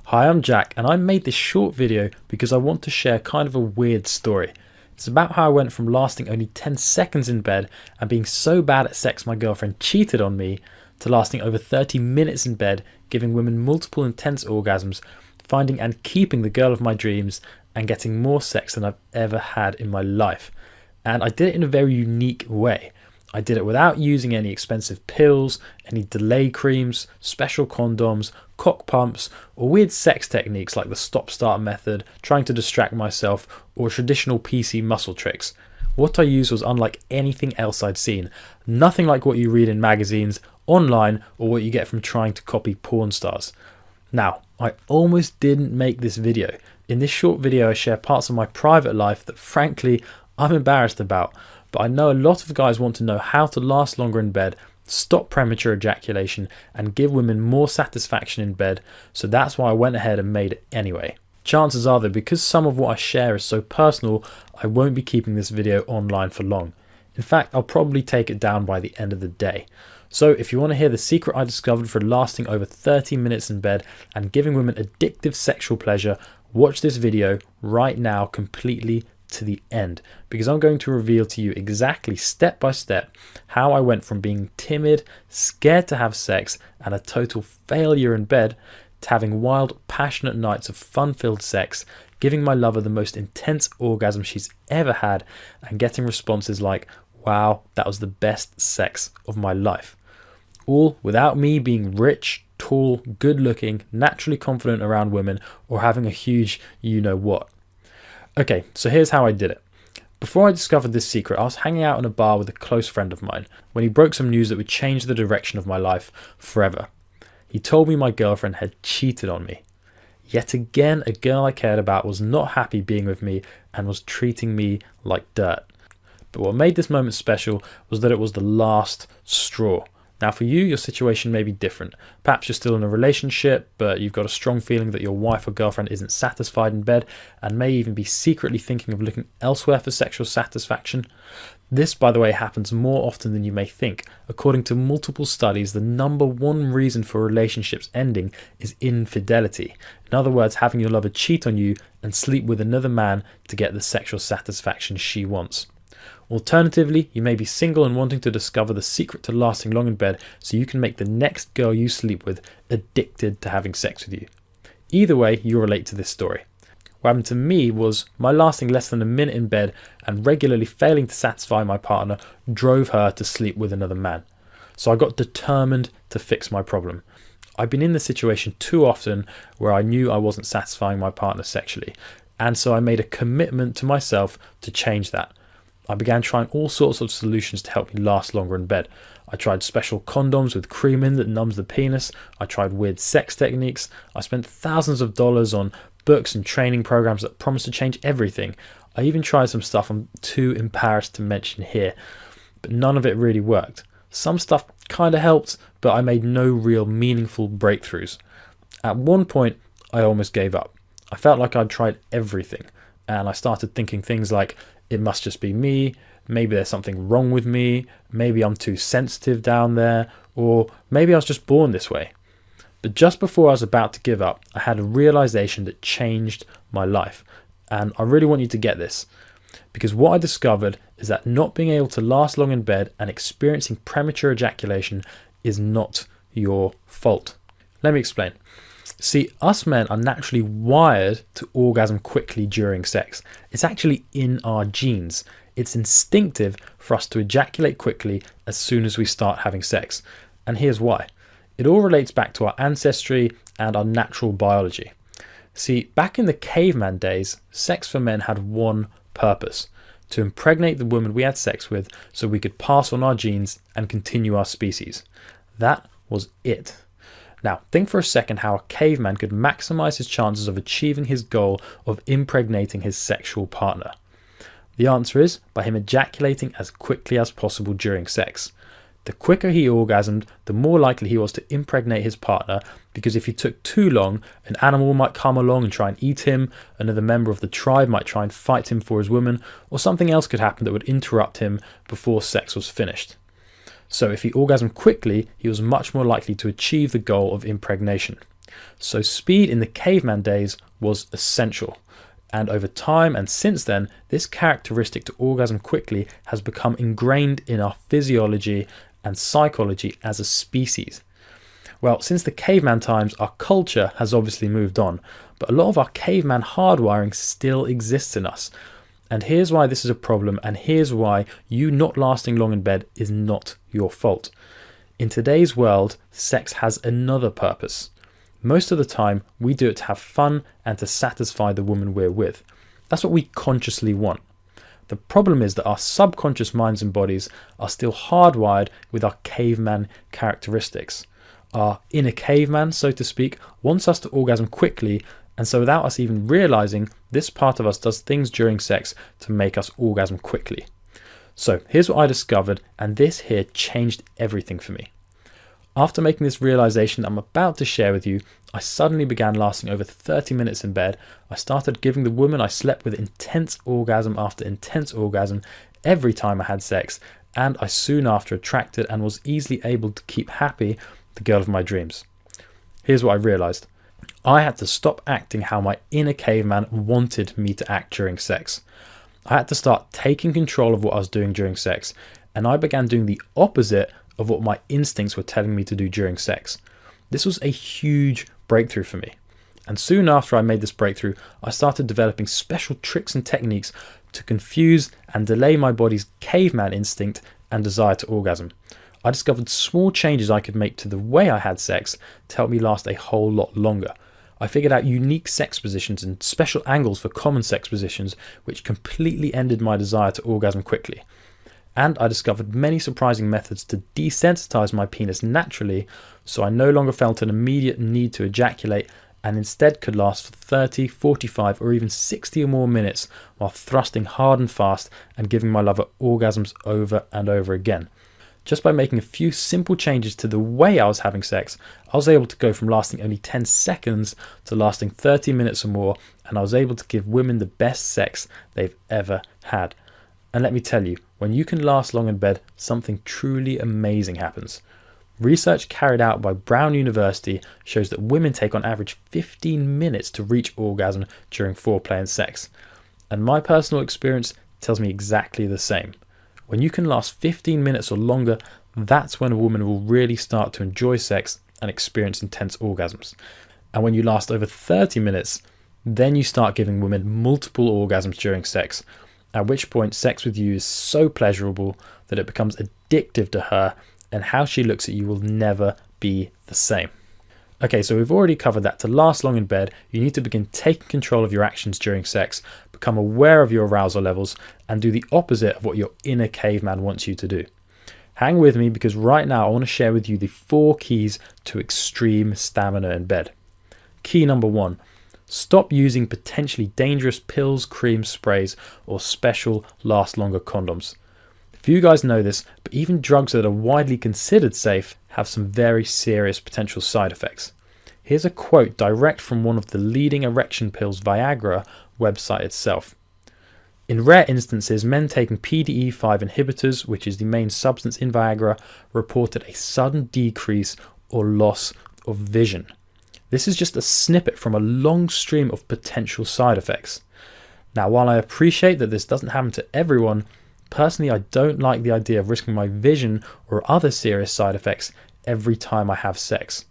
Hi, I'm Jack, and I made this short video because I want to share kind of a weird story. It's about how I went from lasting only 10 seconds in bed and being so bad at sex my girlfriend cheated on me, to lasting over 30 minutes in bed, giving women multiple intense orgasms, finding and keeping the girl of my dreams, and getting more sex than I've ever had in my life. And I did it in a very unique way. I did it without using any expensive pills, any delay creams, special condoms, cock pumps, or weird sex techniques like the stop-start method, trying to distract myself, or traditional PC muscle tricks. What I used was unlike anything else I'd seen. Nothing like what you read in magazines, online, or what you get from trying to copy porn stars. Now, I almost didn't make this video. In this short video I share parts of my private life that frankly I'm embarrassed about. But I know a lot of guys want to know how to last longer in bed, stop premature ejaculation, and give women more satisfaction in bed, so that's why I went ahead and made it anyway. Chances are that because some of what I share is so personal, I won't be keeping this video online for long. In fact, I'll probably take it down by the end of the day. So if you want to hear the secret I discovered for lasting over 30 minutes in bed and giving women addictive sexual pleasure, watch this video right now completely to the end, because I'm going to reveal to you exactly step by step how I went from being timid, scared to have sex, and a total failure in bed, to having wild, passionate nights of fun-filled sex, giving my lover the most intense orgasm she's ever had, and getting responses like, "Wow, that was the best sex of my life." All without me being rich, tall, good-looking, naturally confident around women, or having a huge you-know-what. Okay, so here's how I did it. Before I discovered this secret, I was hanging out in a bar with a close friend of mine when he broke some news that would change the direction of my life forever. He told me my girlfriend had cheated on me. Yet again, a girl I cared about was not happy being with me and was treating me like dirt. But what made this moment special was that it was the last straw. Now for you, your situation may be different. Perhaps you're still in a relationship, but you've got a strong feeling that your wife or girlfriend isn't satisfied in bed and may even be secretly thinking of looking elsewhere for sexual satisfaction. This, by the way, happens more often than you may think. According to multiple studies, the number one reason for relationships ending is infidelity. In other words, having your lover cheat on you and sleep with another man to get the sexual satisfaction she wants. Alternatively, you may be single and wanting to discover the secret to lasting long in bed so you can make the next girl you sleep with addicted to having sex with you. Either way, you'll relate to this story. What happened to me was my lasting less than a minute in bed and regularly failing to satisfy my partner drove her to sleep with another man. So I got determined to fix my problem. I've been in this situation too often where I knew I wasn't satisfying my partner sexually, and so I made a commitment to myself to change that. I began trying all sorts of solutions to help me last longer in bed. I tried special condoms with cream in that numbs the penis. I tried weird sex techniques. I spent thousands of dollars on books and training programs that promised to change everything. I even tried some stuff I'm too embarrassed to mention here, but none of it really worked. Some stuff kind of helped, but I made no real meaningful breakthroughs. At one point, I almost gave up. I felt like I'd tried everything, and I started thinking things like, it must just be me, maybe there's something wrong with me, maybe I'm too sensitive down there, or maybe I was just born this way. But just before I was about to give up, I had a realization that changed my life. And I really want you to get this, because what I discovered is that not being able to last long in bed and experiencing premature ejaculation is not your fault. Let me explain. See, us men are naturally wired to orgasm quickly during sex. It's actually in our genes. It's instinctive for us to ejaculate quickly as soon as we start having sex. And here's why. It all relates back to our ancestry and our natural biology. See, back in the caveman days, sex for men had one purpose: to impregnate the woman we had sex with so we could pass on our genes and continue our species. That was it. Now, think for a second how a caveman could maximize his chances of achieving his goal of impregnating his sexual partner. The answer is by him ejaculating as quickly as possible during sex. The quicker he orgasmed, the more likely he was to impregnate his partner, because if he took too long, an animal might come along and try and eat him, another member of the tribe might try and fight him for his woman, or something else could happen that would interrupt him before sex was finished. So if he orgasmed quickly, he was much more likely to achieve the goal of impregnation. So speed in the caveman days was essential. And over time and since then, this characteristic to orgasm quickly has become ingrained in our physiology and psychology as a species. Well, since the caveman times, our culture has obviously moved on, but a lot of our caveman hardwiring still exists in us. And here's why this is a problem, and here's why you not lasting long in bed is not your fault. In today's world, sex has another purpose. Most of the time, we do it to have fun and to satisfy the woman we're with. That's what we consciously want. The problem is that our subconscious minds and bodies are still hardwired with our caveman characteristics. Our inner caveman, so to speak, wants us to orgasm quickly, and so without us even realizing, this part of us does things during sex to make us orgasm quickly. So here's what I discovered, and this here changed everything for me. After making this realization that I'm about to share with you, I suddenly began lasting over 30 minutes in bed. I started giving the woman I slept with intense orgasm after intense orgasm every time I had sex, and I soon after attracted and was easily able to keep happy the girl of my dreams. Here's what I realized. I had to stop acting how my inner caveman wanted me to act during sex. I had to start taking control of what I was doing during sex, and I began doing the opposite of what my instincts were telling me to do during sex. This was a huge breakthrough for me. And soon after I made this breakthrough, I started developing special tricks and techniques to confuse and delay my body's caveman instinct and desire to orgasm. I discovered small changes I could make to the way I had sex to help me last a whole lot longer. I figured out unique sex positions and special angles for common sex positions, which completely ended my desire to orgasm quickly. And I discovered many surprising methods to desensitize my penis naturally, so I no longer felt an immediate need to ejaculate and instead could last for 30, 45 or even 60 or more minutes while thrusting hard and fast and giving my lover orgasms over and over again. Just by making a few simple changes to the way I was having sex, I was able to go from lasting only 10 seconds to lasting 30 minutes or more, and I was able to give women the best sex they've ever had. And let me tell you, when you can last long in bed, something truly amazing happens. Research carried out by Brown University shows that women take on average 15 minutes to reach orgasm during foreplay and sex. And my personal experience tells me exactly the same. When you can last 15 minutes or longer, that's when a woman will really start to enjoy sex and experience intense orgasms. And when you last over 30 minutes, then you start giving women multiple orgasms during sex, at which point sex with you is so pleasurable that it becomes addictive to her, and how she looks at you will never be the same. Okay, so we've already covered that to last long in bed, you need to begin taking control of your actions during sex, become aware of your arousal levels, and do the opposite of what your inner caveman wants you to do. Hang with me, because right now I want to share with you the 4 keys to extreme stamina in bed. Key number 1. Stop using potentially dangerous pills, creams, sprays, or special last longer condoms. Few guys know this, but even drugs that are widely considered safe have some very serious potential side effects. Here's a quote direct from one of the leading erection pills, Viagra, website itself. In rare instances, men taking PDE5 inhibitors, which is the main substance in Viagra, reported a sudden decrease or loss of vision. This is just a snippet from a long stream of potential side effects. Now, while I appreciate that this doesn't happen to everyone, personally I don't like the idea of risking my vision or other serious side effects every time I have sex.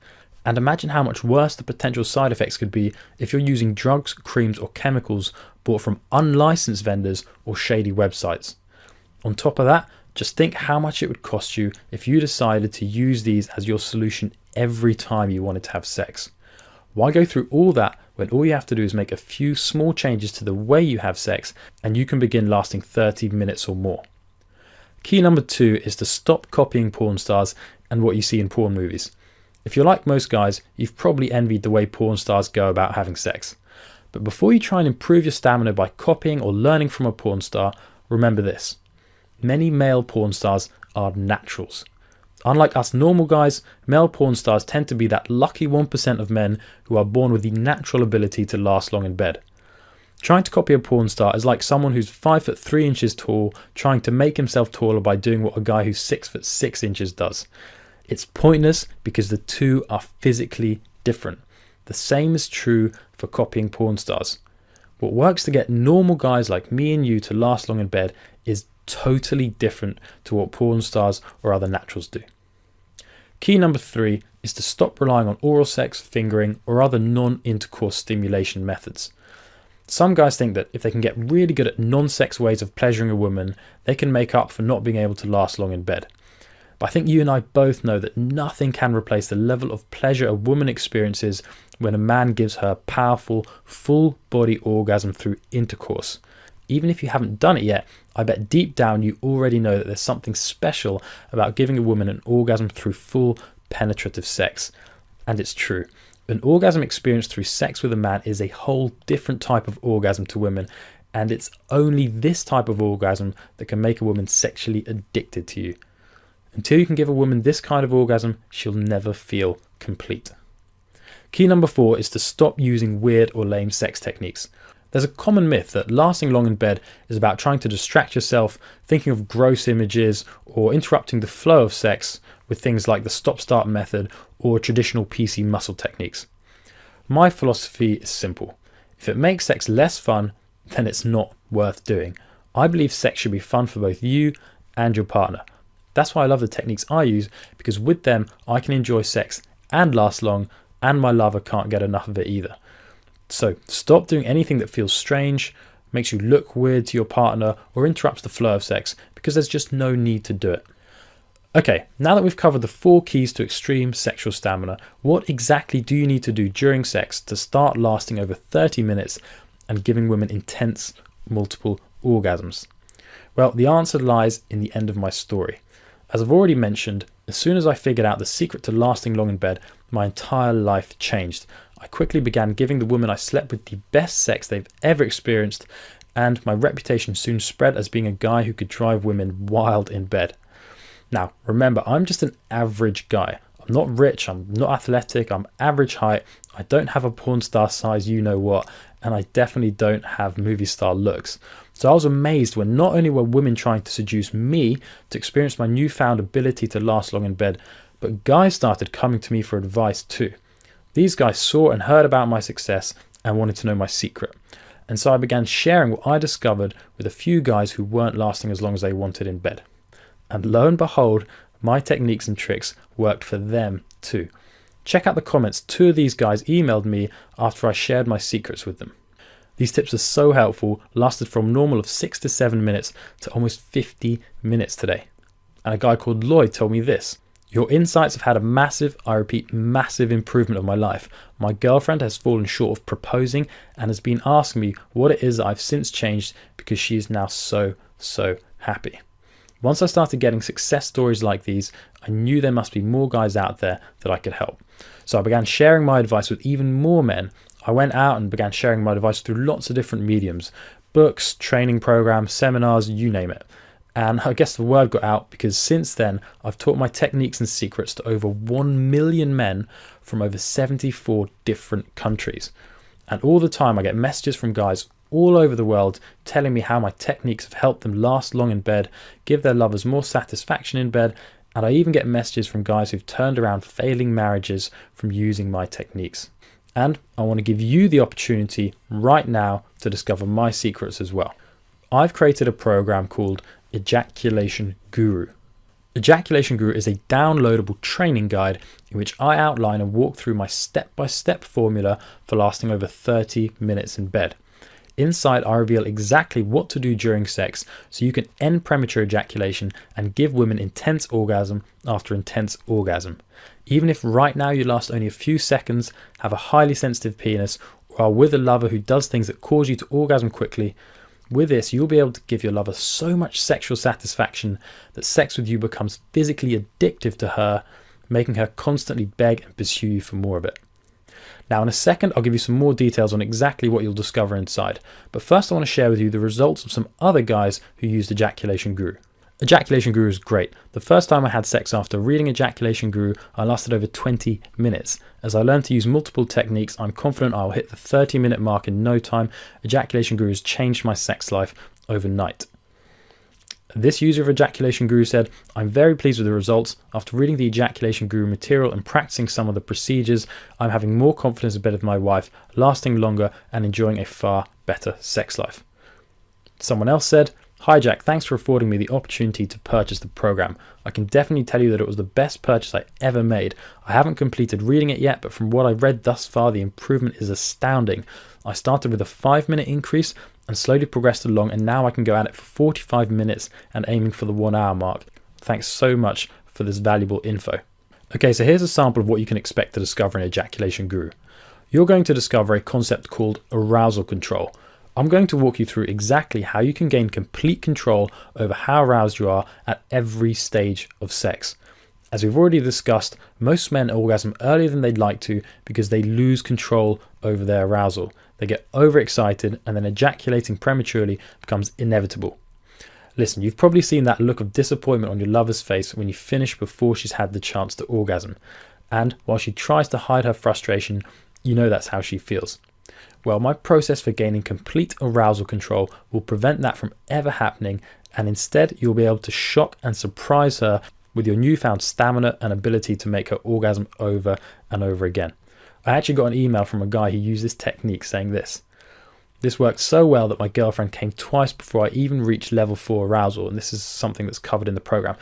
And imagine how much worse the potential side effects could be if you're using drugs, creams or chemicals bought from unlicensed vendors or shady websites. On top of that, just think how much it would cost you if you decided to use these as your solution every time you wanted to have sex. Why go through all that when all you have to do is make a few small changes to the way you have sex and you can begin lasting 30 minutes or more? Key number 2 is to stop copying porn stars and what you see in porn movies. If you're like most guys, you've probably envied the way porn stars go about having sex. But before you try and improve your stamina by copying or learning from a porn star, remember this. Many male porn stars are naturals. Unlike us normal guys, male porn stars tend to be that lucky 1% of men who are born with the natural ability to last long in bed. Trying to copy a porn star is like someone who's 5'3" tall trying to make himself taller by doing what a guy who's 6'6" does. It's pointless because the two are physically different. The same is true for copying porn stars. What works to get normal guys like me and you to last long in bed is totally different to what porn stars or other naturals do. Key number 3 is to stop relying on oral sex, fingering, or other non-intercourse stimulation methods. Some guys think that if they can get really good at non-sex ways of pleasuring a woman, they can make up for not being able to last long in bed. But I think you and I both know that nothing can replace the level of pleasure a woman experiences when a man gives her a powerful, full-body orgasm through intercourse. Even if you haven't done it yet, I bet deep down you already know that there's something special about giving a woman an orgasm through full penetrative sex. And it's true. An orgasm experienced through sex with a man is a whole different type of orgasm to women, and it's only this type of orgasm that can make a woman sexually addicted to you. Until you can give a woman this kind of orgasm, she'll never feel complete. Key number 4 is to stop using weird or lame sex techniques. There's a common myth that lasting long in bed is about trying to distract yourself, thinking of gross images, or interrupting the flow of sex with things like the stop-start method or traditional PC muscle techniques. My philosophy is simple. If it makes sex less fun, then it's not worth doing. I believe sex should be fun for both you and your partner. That's why I love the techniques I use, because with them I can enjoy sex and last long, and my lover can't get enough of it either. So stop doing anything that feels strange, makes you look weird to your partner, or interrupts the flow of sex, because there's just no need to do it. Okay, now that we've covered the 4 keys to extreme sexual stamina, what exactly do you need to do during sex to start lasting over 30 minutes and giving women intense multiple orgasms? Well, the answer lies in the end of my story. As I've already mentioned, as soon as I figured out the secret to lasting long in bed, my entire life changed. I quickly began giving the women I slept with the best sex they've ever experienced, and my reputation soon spread as being a guy who could drive women wild in bed. Now, remember, I'm just an average guy. I'm not rich, I'm not athletic, I'm average height, I don't have a porn star size you know what, and I definitely don't have movie star looks. So I was amazed when not only were women trying to seduce me to experience my newfound ability to last long in bed, but guys started coming to me for advice too. These guys saw and heard about my success and wanted to know my secret. And so I began sharing what I discovered with a few guys who weren't lasting as long as they wanted in bed. And lo and behold, my techniques and tricks worked for them too. Check out the comments 2 of these guys emailed me after I shared my secrets with them. These tips are so helpful, lasted from normal of 6 to 7 minutes to almost 50 minutes today. And a guy called Lloyd told me this: "Your insights have had a massive, I repeat, massive improvement of my life. My girlfriend has fallen short of proposing and has been asking me what it is that I've since changed because she is now so happy." Once I started getting success stories like these, I knew there must be more guys out there that I could help. So I began sharing my advice with even more men. I went out and began sharing my advice through lots of different mediums: books, training programs, seminars, you name it. And I guess the word got out, because since then I've taught my techniques and secrets to over 1 million men from over 74 different countries. And all the time I get messages from guys all over the world telling me how my techniques have helped them last long in bed, give their lovers more satisfaction in bed, and I even get messages from guys who've turned around failing marriages from using my techniques. And I want to give you the opportunity right now to discover my secrets as well. I've created a program called Ejaculation Guru. Ejaculation Guru is a downloadable training guide in which I outline and walk through my step-by-step formula for lasting over 30 minutes in bed. Inside, I reveal exactly what to do during sex so you can end premature ejaculation and give women intense orgasm after intense orgasm. Even if right now you last only a few seconds, have a highly sensitive penis, or are with a lover who does things that cause you to orgasm quickly, with this you'll be able to give your lover so much sexual satisfaction that sex with you becomes physically addictive to her, making her constantly beg and pursue you for more of it. Now in a second I'll give you some more details on exactly what you'll discover inside, but first I want to share with you the results of some other guys who used Ejaculation Guru. Ejaculation Guru is great. The first time I had sex after reading Ejaculation Guru, I lasted over 20 minutes. As I learned to use multiple techniques, I'm confident I'll hit the 30-minute mark in no time. Ejaculation Guru has changed my sex life overnight. This user of Ejaculation Guru said, "I'm very pleased with the results. After reading the Ejaculation Guru material and practicing some of the procedures, I'm having more confidence in bed with my wife, lasting longer and enjoying a far better sex life." Someone else said, "Hi Jack, thanks for affording me the opportunity to purchase the program. I can definitely tell you that it was the best purchase I ever made. I haven't completed reading it yet, but from what I've read thus far, the improvement is astounding. I started with a 5-minute increase and slowly progressed along, and now I can go at it for 45 minutes and aiming for the 1 hour mark. Thanks so much for this valuable info." Okay, so here's a sample of what you can expect to discover in Ejaculation Guru. You're going to discover a concept called arousal control. I'm going to walk you through exactly how you can gain complete control over how aroused you are at every stage of sex. As we've already discussed, most men orgasm earlier than they'd like to because they lose control over their arousal. They get overexcited and then ejaculating prematurely becomes inevitable. Listen, you've probably seen that look of disappointment on your lover's face when you finish before she's had the chance to orgasm. And while she tries to hide her frustration, you know that's how she feels. Well, my process for gaining complete arousal control will prevent that from ever happening, and instead you'll be able to shock and surprise her with your newfound stamina and ability to make her orgasm over and over again. I actually got an email from a guy who used this technique saying this: "This worked so well that my girlfriend came twice before I even reached level 4 arousal," and this is something that's covered in the program,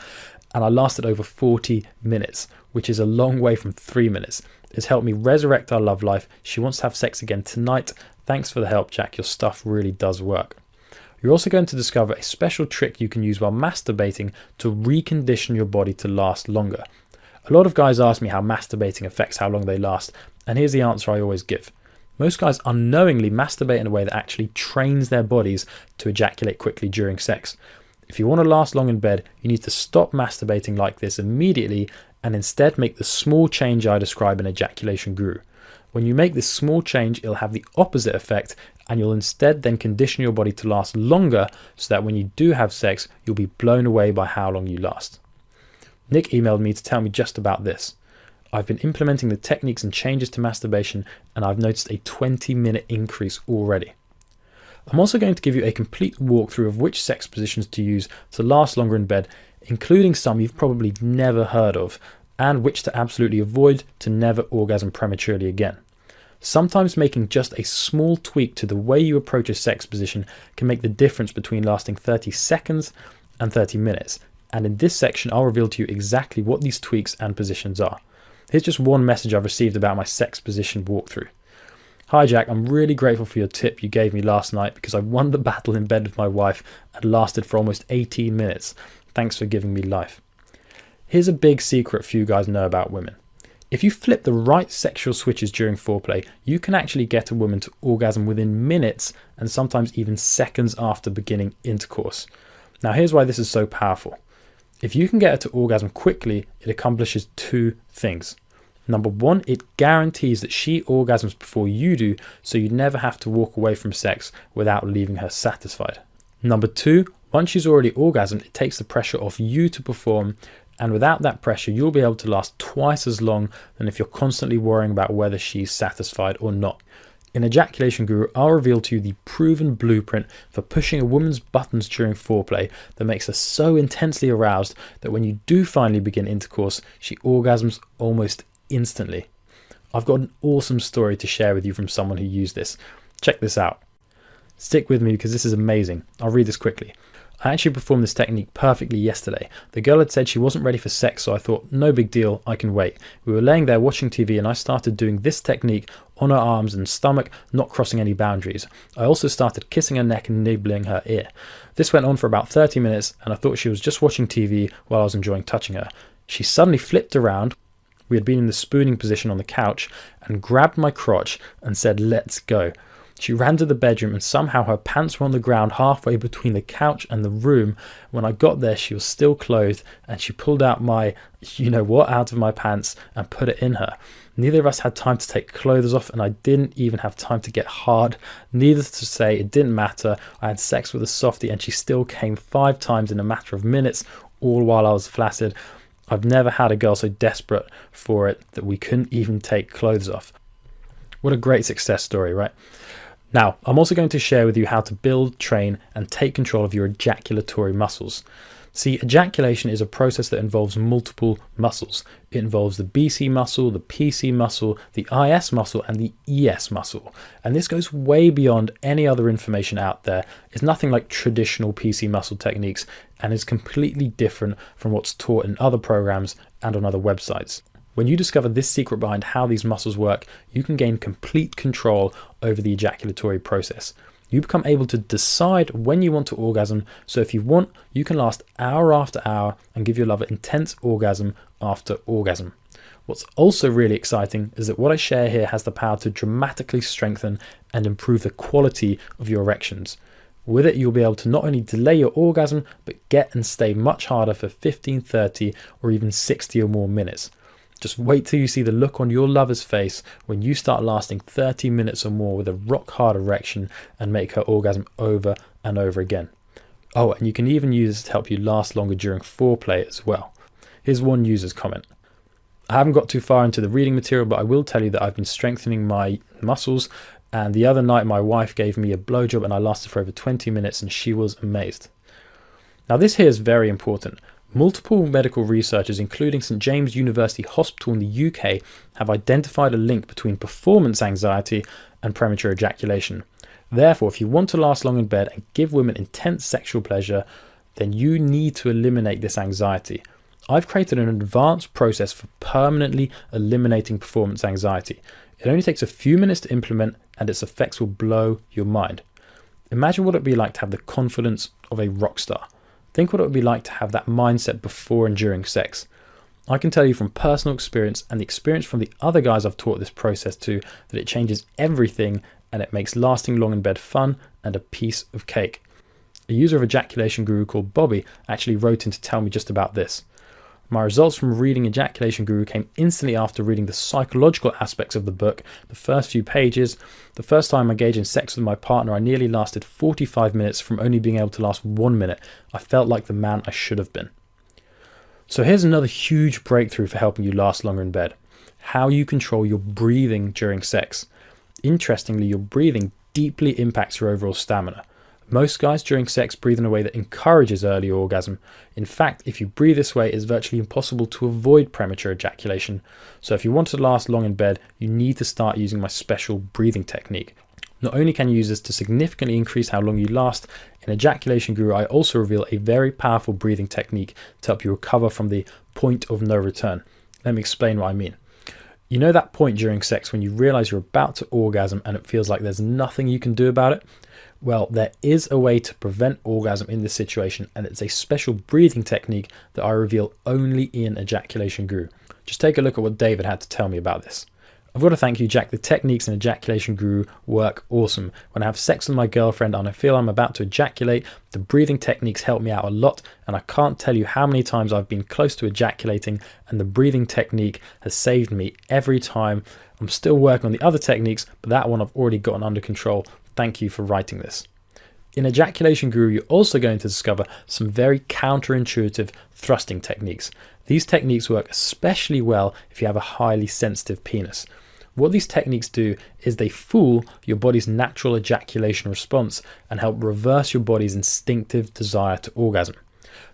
"and I lasted over 40 minutes, which is a long way from 3 minutes. It's helped me resurrect our love life. She wants to have sex again tonight. Thanks for the help, Jack. Your stuff really does work." You're also going to discover a special trick you can use while masturbating to recondition your body to last longer. A lot of guys ask me how masturbating affects how long they last, and here's the answer I always give. Most guys unknowingly masturbate in a way that actually trains their bodies to ejaculate quickly during sex. If you want to last long in bed, you need to stop masturbating like this immediately and instead make the small change I describe in Ejaculation Guru. When you make this small change, it'll have the opposite effect, and you'll instead then condition your body to last longer so that when you do have sex, you'll be blown away by how long you last. Nick emailed me to tell me just about this. "I've been implementing the techniques and changes to masturbation, and I've noticed a 20-minute increase already." I'm also going to give you a complete walkthrough of which sex positions to use to last longer in bed, including some you've probably never heard of, and which to absolutely avoid to never orgasm prematurely again. Sometimes making just a small tweak to the way you approach a sex position can make the difference between lasting 30 seconds and 30 minutes, and in this section I'll reveal to you exactly what these tweaks and positions are. Here's just one message I've received about my sex position walkthrough. "Hi Jack, I'm really grateful for your tip you gave me last night because I won the battle in bed with my wife and lasted for almost 18 minutes. Thanks for giving me life." Here's a big secret few guys know about women. If you flip the right sexual switches during foreplay, you can actually get a woman to orgasm within minutes and sometimes even seconds after beginning intercourse. Now here's why this is so powerful. If you can get her to orgasm quickly, it accomplishes 2 things. Number 1, it guarantees that she orgasms before you do, so you never have to walk away from sex without leaving her satisfied. Number 2, once she's already orgasmed, it takes the pressure off you to perform, and without that pressure, you'll be able to last twice as long than if you're constantly worrying about whether she's satisfied or not. In Ejaculation Guru, I'll reveal to you the proven blueprint for pushing a woman's buttons during foreplay that makes her so intensely aroused that when you do finally begin intercourse, she orgasms almost instantly. I've got an awesome story to share with you from someone who used this. Check this out. Stick with me because this is amazing. I'll read this quickly. "I actually performed this technique perfectly yesterday. The girl had said she wasn't ready for sex, so I thought, no big deal, I can wait. We were laying there watching TV and I started doing this technique on her arms and stomach, not crossing any boundaries. I also started kissing her neck and nibbling her ear. This went on for about 30 minutes and I thought she was just watching TV while I was enjoying touching her. She suddenly flipped around. We had been in the spooning position on the couch and grabbed my crotch and said, 'Let's go.' She ran to the bedroom and somehow her pants were on the ground halfway between the couch and the room. When I got there, she was still clothed and she pulled out my, you know what, out of my pants and put it in her. Neither of us had time to take clothes off and I didn't even have time to get hard. Needless to say, it didn't matter. I had sex with a softie and she still came 5 times in a matter of minutes, all while I was flaccid. I've never had a girl so desperate for it that we couldn't even take clothes off." What a great success story, right? Now, I'm also going to share with you how to build, train, and take control of your ejaculatory muscles. See, ejaculation is a process that involves multiple muscles. It involves the BC muscle, the PC muscle, the IS muscle, and the ES muscle. And this goes way beyond any other information out there. It's nothing like traditional PC muscle techniques and is completely different from what's taught in other programs and on other websites. When you discover this secret behind how these muscles work, you can gain complete control over the ejaculatory process. You become able to decide when you want to orgasm, so if you want, you can last hour after hour and give your lover intense orgasm after orgasm. What's also really exciting is that what I share here has the power to dramatically strengthen and improve the quality of your erections. With it, you'll be able to not only delay your orgasm, but get and stay much harder for 15, 30, or even 60 or more minutes. Just wait till you see the look on your lover's face when you start lasting 30 minutes or more with a rock hard erection and make her orgasm over and over again. Oh, and you can even use this to help you last longer during foreplay as well. Here's one user's comment. I haven't got too far into the reading material, but I will tell you that I've been strengthening my muscles, and the other night my wife gave me a blowjob and I lasted for over 20 minutes and she was amazed. Now this here is very important. Multiple medical researchers, including St James University Hospital in the UK, have identified a link between performance anxiety and premature ejaculation. Therefore, if you want to last long in bed and give women intense sexual pleasure, then you need to eliminate this anxiety. I've created an advanced process for permanently eliminating performance anxiety. It only takes a few minutes to implement and its effects will blow your mind. Imagine what it would be like to have the confidence of a rock star. Think what it would be like to have that mindset before and during sex. I can tell you from personal experience and the experience from the other guys I've taught this process to that it changes everything and it makes lasting long in bed fun and a piece of cake. A user of Ejaculation Guru called Bobby actually wrote in to tell me just about this. My results from reading Ejaculation Guru came instantly after reading the psychological aspects of the book. The first few pages, the first time I engaged in sex with my partner, I nearly lasted 45 minutes from only being able to last 1 minute. I felt like the man I should have been. So here's another huge breakthrough for helping you last longer in bed. How you control your breathing during sex. Interestingly, your breathing deeply impacts your overall stamina. Most guys during sex breathe in a way that encourages early orgasm. In fact, if you breathe this way, it's virtually impossible to avoid premature ejaculation. So if you want to last long in bed, you need to start using my special breathing technique. Not only can you use this to significantly increase how long you last, in Ejaculation Guru I also reveal a very powerful breathing technique to help you recover from the point of no return. Let me explain what I mean. You know that point during sex when you realize you're about to orgasm and it feels like there's nothing you can do about it? Well, there is a way to prevent orgasm in this situation, and it's a special breathing technique that I reveal only in Ejaculation Guru. Just take a look at what David had to tell me about this. I've got to thank you, Jack. The techniques in Ejaculation Guru work awesome. When I have sex with my girlfriend and I feel I'm about to ejaculate, the breathing techniques help me out a lot, and I can't tell you how many times I've been close to ejaculating and the breathing technique has saved me every time. I'm still working on the other techniques, but that one I've already gotten under control. Thank you for writing this. In Ejaculation Guru, you're also going to discover some very counterintuitive thrusting techniques. These techniques work especially well if you have a highly sensitive penis. What these techniques do is they fool your body's natural ejaculation response and help reverse your body's instinctive desire to orgasm.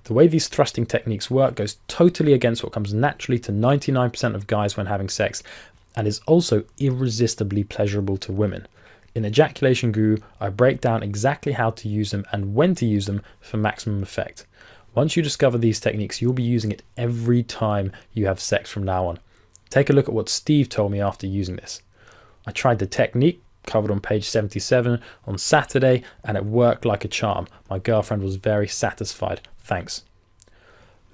The way these thrusting techniques work goes totally against what comes naturally to 99% of guys when having sex, and is also irresistibly pleasurable to women. In Ejaculation Guru, I break down exactly how to use them and when to use them for maximum effect. Once you discover these techniques, you'll be using it every time you have sex from now on. Take a look at what Steve told me after using this. I tried the technique, covered on page 77, on Saturday, and it worked like a charm. My girlfriend was very satisfied. Thanks.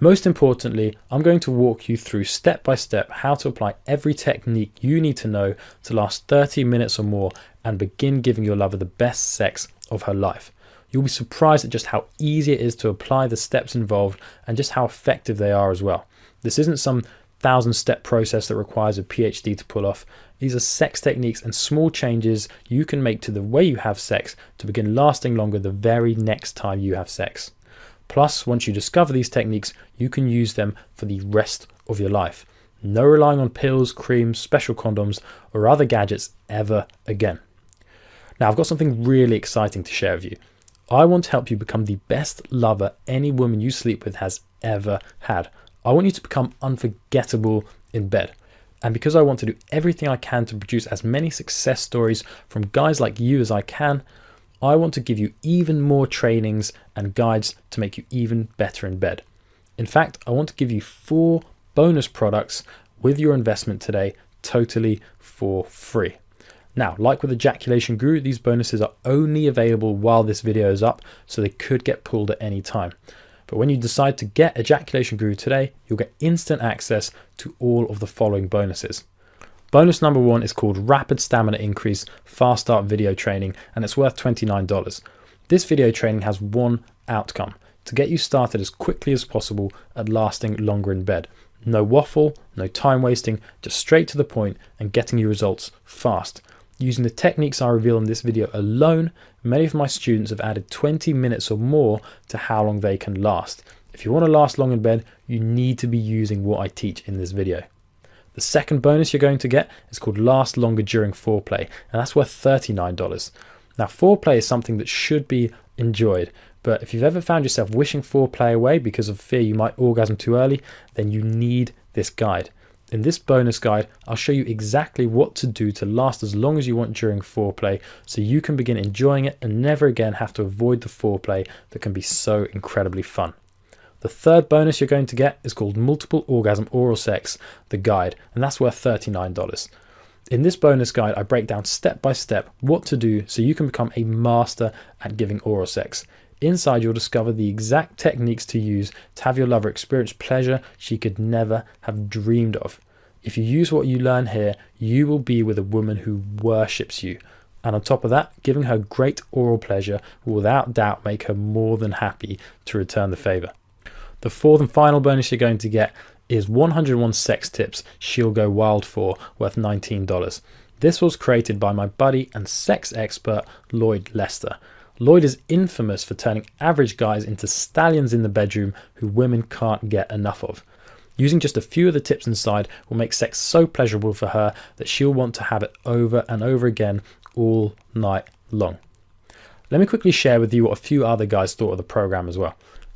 Most importantly, I'm going to walk you through step by step how to apply every technique you need to know to last 30 minutes or more and begin giving your lover the best sex of her life. You'll be surprised at just how easy it is to apply the steps involved and just how effective they are as well. This isn't some 1,000-step process that requires a PhD to pull off. These are sex techniques and small changes you can make to the way you have sex to begin lasting longer the very next time you have sex. Plus, once you discover these techniques, you can use them for the rest of your life. No relying on pills, creams, special condoms, or other gadgets ever again. Now, I've got something really exciting to share with you. I want to help you become the best lover any woman you sleep with has ever had. I want you to become unforgettable in bed. And because I want to do everything I can to produce as many success stories from guys like you as I can, I want to give you even more trainings and guides to make you even better in bed. In fact, I want to give you 4 bonus products with your investment today, totally for free. Now, like with Ejaculation Guru, these bonuses are only available while this video is up, so they could get pulled at any time. But when you decide to get Ejaculation Guru today, you'll get instant access to all of the following bonuses. Bonus number 1 is called Rapid Stamina Increase Fast Start Video Training, and it's worth $29. This video training has one outcome: to get you started as quickly as possible at lasting longer in bed. No waffle, no time wasting, just straight to the point and getting you results fast. Using the techniques I reveal in this video alone, many of my students have added 20 minutes or more to how long they can last. If you want to last long in bed, you need to be using what I teach in this video. The second bonus you're going to get is called Last Longer During Foreplay, and that's worth $39. Now, foreplay is something that should be enjoyed, but if you've ever found yourself wishing foreplay away because of fear you might orgasm too early, then you need this guide. In this bonus guide, I'll show you exactly what to do to last as long as you want during foreplay, so you can begin enjoying it and never again have to avoid the foreplay that can be so incredibly fun. The third bonus you're going to get is called Multiple Orgasm Oral Sex, the guide, and that's worth $39. In this bonus guide, I break down step by step what to do so you can become a master at giving oral sex. Inside, you'll discover the exact techniques to use to have your lover experience pleasure she could never have dreamed of. If you use what you learn here, you will be with a woman who worships you. And on top of that, giving her great oral pleasure will without doubt make her more than happy to return the favor. The fourth and final bonus you're going to get is 101 sex tips she'll go wild for, worth $19. This was created by my buddy and sex expert, Lloyd Lester. Lloyd is infamous for turning average guys into stallions in the bedroom who women can't get enough of. Using just a few of the tips inside will make sex so pleasurable for her that she'll want to have it over and over again all night long. Let me quickly share with you what a few other guys thought of the program as well.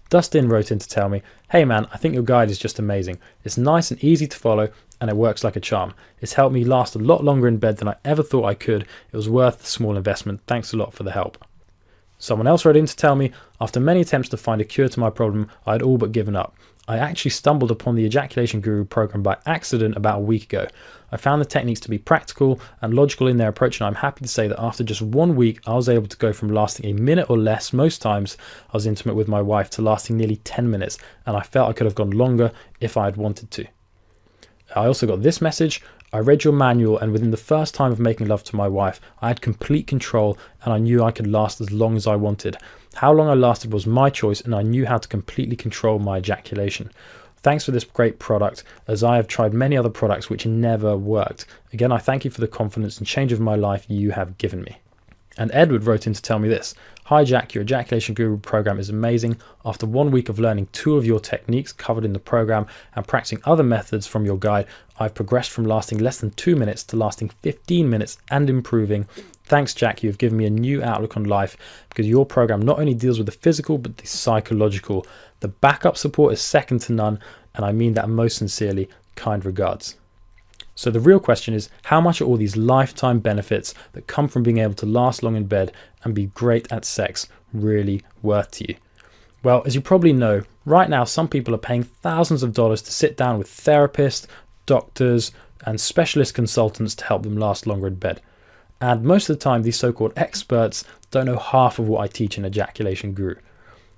Dustin wrote in to tell me, "Hey man, I think your guide is just amazing. It's nice and easy to follow and it works like a charm. It's helped me last a lot longer in bed than I ever thought I could. It was worth the small investment. Thanks a lot for the help." Someone else wrote in to tell me, "After many attempts to find a cure to my problem, I had all but given up. I actually stumbled upon the Ejaculation Guru program by accident about a week ago. I found the techniques to be practical and logical in their approach, and I'm happy to say that after just 1 week, I was able to go from lasting a minute or less most times I was intimate with my wife to lasting nearly 10 minutes, and I felt I could have gone longer if I had wanted to." I also got this message: "I read your manual, and within the first time of making love to my wife, I had complete control and I knew I could last as long as I wanted. How long I lasted was my choice, and I knew how to completely control my ejaculation. Thanks for this great product, as I have tried many other products which never worked. Again, I thank you for the confidence and change of my life you have given me." And Edward wrote in to tell me this: "Hi Jack, your Ejaculation Guru program is amazing. After 1 week of learning 2 of your techniques covered in the program and practicing other methods from your guide, I've progressed from lasting less than 2 minutes to lasting 15 minutes and improving. Thanks Jack, you have given me a new outlook on life because your program not only deals with the physical but the psychological. The backup support is second to none, and I mean that most sincerely. Kind regards." So the real question is, how much are all these lifetime benefits that come from being able to last long in bed and be great at sex really worth to you? Well, as you probably know, right now some people are paying thousands of dollars to sit down with therapists, doctors, and specialist consultants to help them last longer in bed. And most of the time, these so-called experts don't know half of what I teach in Ejaculation Guru.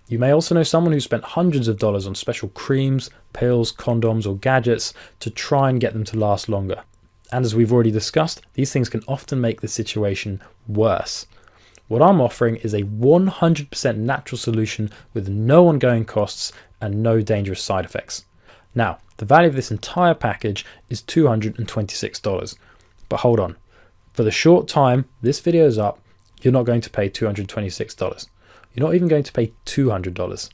You may also know someone who spent hundreds of dollars on special creams, pills, condoms, or gadgets to try and get them to last longer. And as we've already discussed, these things can often make the situation worse. What I'm offering is a 100% natural solution with no ongoing costs and no dangerous side effects. Now, the value of this entire package is $226. But hold on. For the short time this video is up, you're not going to pay $226. You're not even going to pay $200.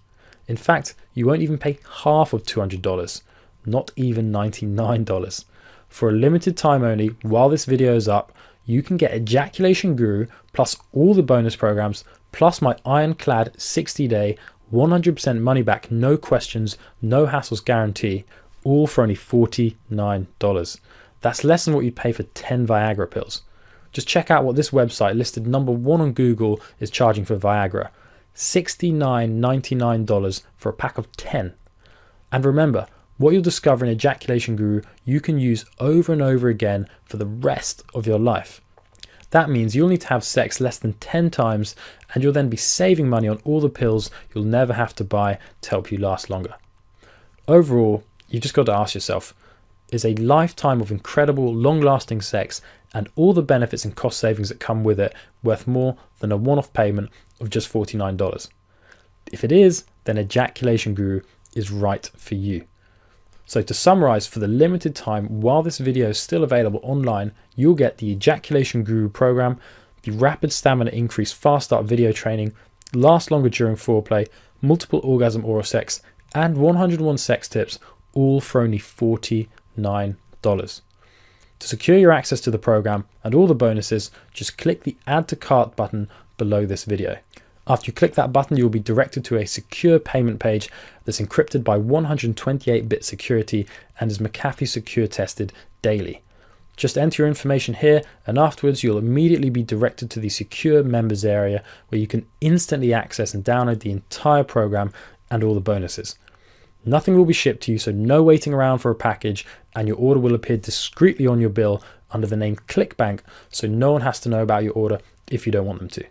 In fact, you won't even pay half of $200, not even $99. For a limited time only, while this video is up, you can get Ejaculation Guru plus all the bonus programs, plus my ironclad 60-day, 100% money back, no questions, no hassles guarantee, all for only $49. That's less than what you pay for 10 Viagra pills. Just check out what this website, listed #1 on Google, is charging for Viagra. $69.99 for a pack of 10. And remember, what you'll discover in Ejaculation Guru, you can use over and over again for the rest of your life. That means you'll need to have sex less than 10 times, and you'll then be saving money on all the pills you'll never have to buy to help you last longer. Overall, you've just got to ask yourself, is a lifetime of incredible, long-lasting sex and all the benefits and cost savings that come with it worth more than a one-off payment of just $49? If it is, then Ejaculation Guru is right for you. So to summarize, for the limited time while this video is still available online, you'll get the Ejaculation Guru program, the rapid stamina increase fast start video training, last longer during foreplay, multiple orgasm oral sex, and 101 sex tips, all for only $49. To secure your access to the program and all the bonuses, just click the Add to Cart button below this video. After you click that button, you'll be directed to a secure payment page that's encrypted by 128-bit security and is McAfee secure tested daily. Just enter your information here, and afterwards you'll immediately be directed to the secure members area where you can instantly access and download the entire program and all the bonuses. Nothing will be shipped to you, so no waiting around for a package, and your order will appear discreetly on your bill under the name ClickBank, so no one has to know about your order if you don't want them to.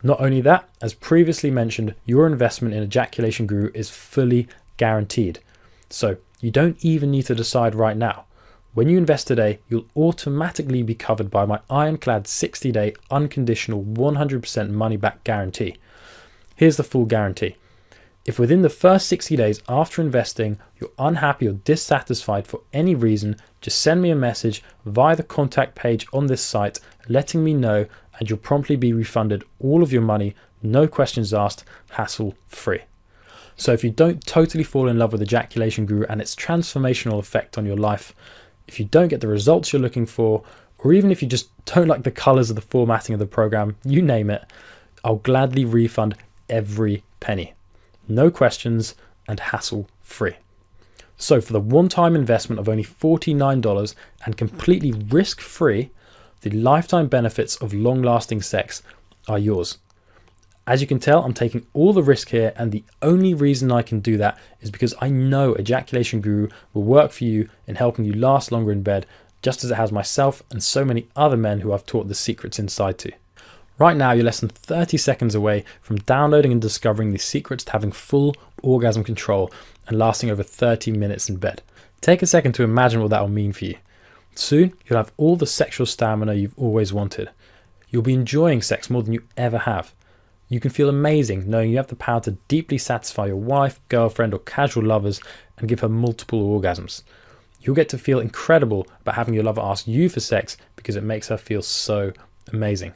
Not only that, as previously mentioned, your investment in Ejaculation Guru is fully guaranteed. So you don't even need to decide right now. When you invest today, you'll automatically be covered by my ironclad 60-day unconditional 100% money back guarantee. Here's the full guarantee. If within the first 60 days after investing, you're unhappy or dissatisfied for any reason, just send me a message via the contact page on this site letting me know, and you'll promptly be refunded all of your money, no questions asked, hassle-free. So if you don't totally fall in love with Ejaculation Guru and its transformational effect on your life, if you don't get the results you're looking for, or even if you just don't like the colors of the formatting of the program, you name it, I'll gladly refund every penny. No questions and hassle-free. So for the one-time investment of only $49 and completely risk-free, the lifetime benefits of long-lasting sex are yours. As you can tell, I'm taking all the risk here, and the only reason I can do that is because I know Ejaculation Guru will work for you in helping you last longer in bed, just as it has myself and so many other men who I've taught the secrets inside to. Right now, you're less than 30 seconds away from downloading and discovering the secrets to having full orgasm control and lasting over 30 minutes in bed. Take a second to imagine what that will mean for you. Soon, you'll have all the sexual stamina you've always wanted. You'll be enjoying sex more than you ever have. You can feel amazing knowing you have the power to deeply satisfy your wife, girlfriend, or casual lovers and give her multiple orgasms. You'll get to feel incredible about having your lover ask you for sex because it makes her feel so amazing.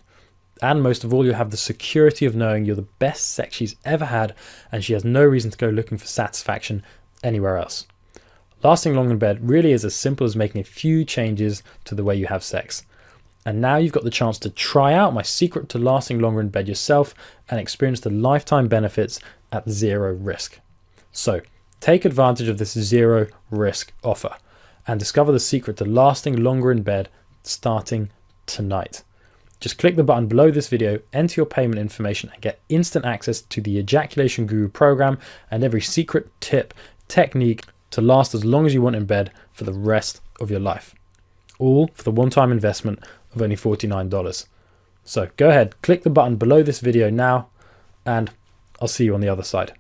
And most of all, you'll have the security of knowing you're the best sex she's ever had, and she has no reason to go looking for satisfaction anywhere else. Lasting long in bed really is as simple as making a few changes to the way you have sex. And now you've got the chance to try out my secret to lasting longer in bed yourself and experience the lifetime benefits at zero risk. So take advantage of this zero risk offer and discover the secret to lasting longer in bed starting tonight. Just click the button below this video, enter your payment information, and get instant access to the Ejaculation Guru program and every secret, tip, technique to last as long as you want in bed for the rest of your life. All for the one-time investment of only $49. So go ahead, click the button below this video now, and I'll see you on the other side.